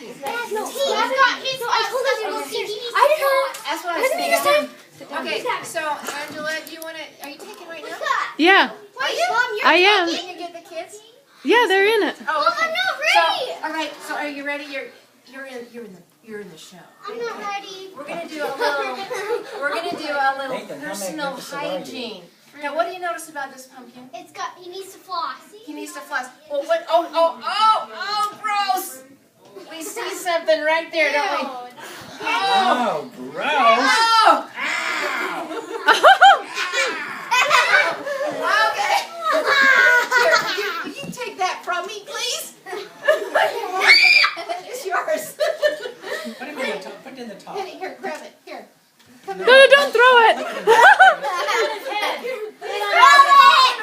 teeth. No, I told us to go see. I didn't know. That's what I was thinking. Okay, so Angela, do you want to? Are you taking right now? Yeah, Are you? I am. Can you get the kids? Yeah, they're in it. Oh, okay. I'm not ready. So, all right. So, are you ready? You're in the show. I'm not ready. We're gonna do a little Nathan, how personal magnificent are you? hygiene. Now, what do you notice about this pumpkin? He needs to floss. He needs to floss. Well, what? Oh, gross! We see something right there, don't we? Oh, gross. Oh! Okay. Here, will you take that from me, please? It's yours. Put it in the top. Put it in the top. Penny, here, grab it. Here. Come No, don't throw it.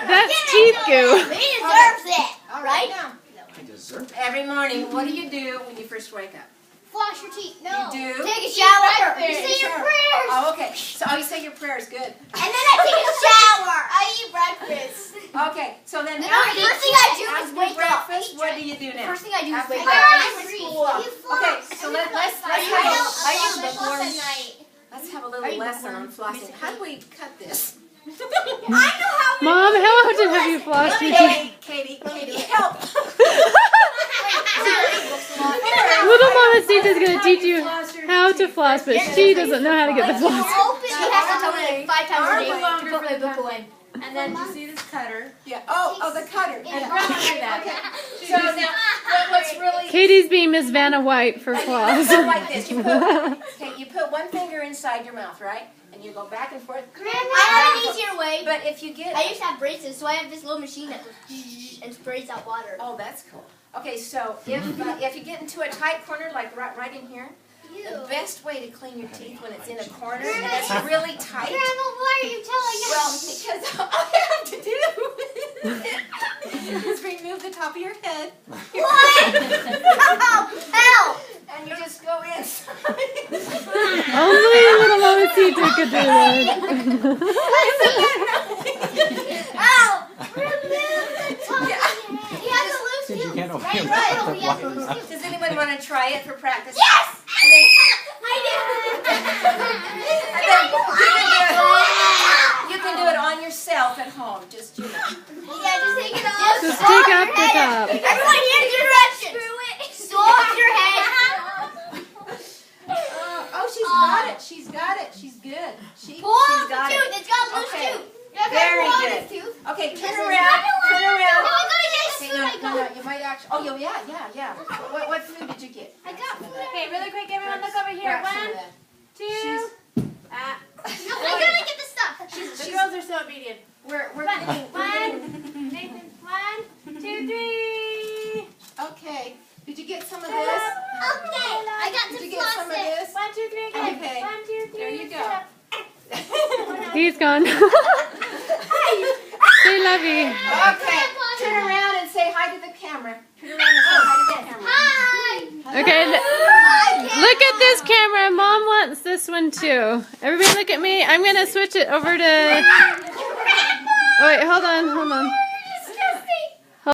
That's teeth goo. He deserves it. All right. Now, I deserve it. every morning, what do you do when you first wake up? Floss your teeth. No. You do? Take a shower. You Take a say your shower. prayers. Oh, okay. So, you say your prayers. Good. And then I take a shower. I eat breakfast. Okay. So then, No, the first thing I do is after wake up. breakfast, what do you do now? First thing I do is After wake breakfast? up. Okay. So let's I use the floss at night. Let's have a little lesson on flossing. How do we cut this? I know how. Mom, how often have you flossed your teeth? Katie, help! Little Mama Sita's gonna teach you how to floss, but she doesn't know how to get the floss. She has to tell me like 5 times a day to put my book away. And then you see this cutter. Yeah. Oh, the cutter. And Grandma did that. Okay. So now, what's really Katie's being Miss Vanna White for floss. go like this. You put one finger inside your mouth, right? And you go back and forth. I have an easier way. But if you get I used to have braces, so I have this little machine that goes and sprays out water. oh, that's cool. Okay, so if you get into a tight corner, like right in here, the best way to clean your teeth when it's in a corner and it's really tight. Grandma, why are you telling Well, us? because all I have to do is remove the top of your head. What? Help! And you just go inside. Only little Mama Sita could do that. Help! Remove the top. He has a loose Since you tooth. can't open Right, your right. mouth, He has a why loose not? tooth. Does anyone want to try it for practice? Yes! And then, I you can do it on yourself at home. Just Yeah, just take it off. Just take off the top. Everyone, here's your directions. Screw off your head. She's got it. She's good. Pull off She's the got tooth. it. It's got loose Okay. tooth. Very Pull off good. his tooth. Okay, This turn is around. Turn around. Oh, I gotta get Okay, this food. no, you might actually. Oh, yeah. What food did you get? I got food. Okay, really quick, everyone, look over here. Grab some of 1, that. 2. No, I gotta get the stuff. The girls are so obedient. We're One, getting. Nathan. 1, 2, 3. Okay. Did you get some of this? Okay, I got Did to you get some of floss it. this? 1, 2, 3 again. Okay. 1, 2, 3. There you go. Sit up. He's gone. Say lovey. Okay. Turn around and say hi to the camera. Turn around and say hi to the camera. Hi. Okay, look at this camera. Mom wants this one too. Everybody look at me. I'm going to switch it over to... Oh, wait, hold on.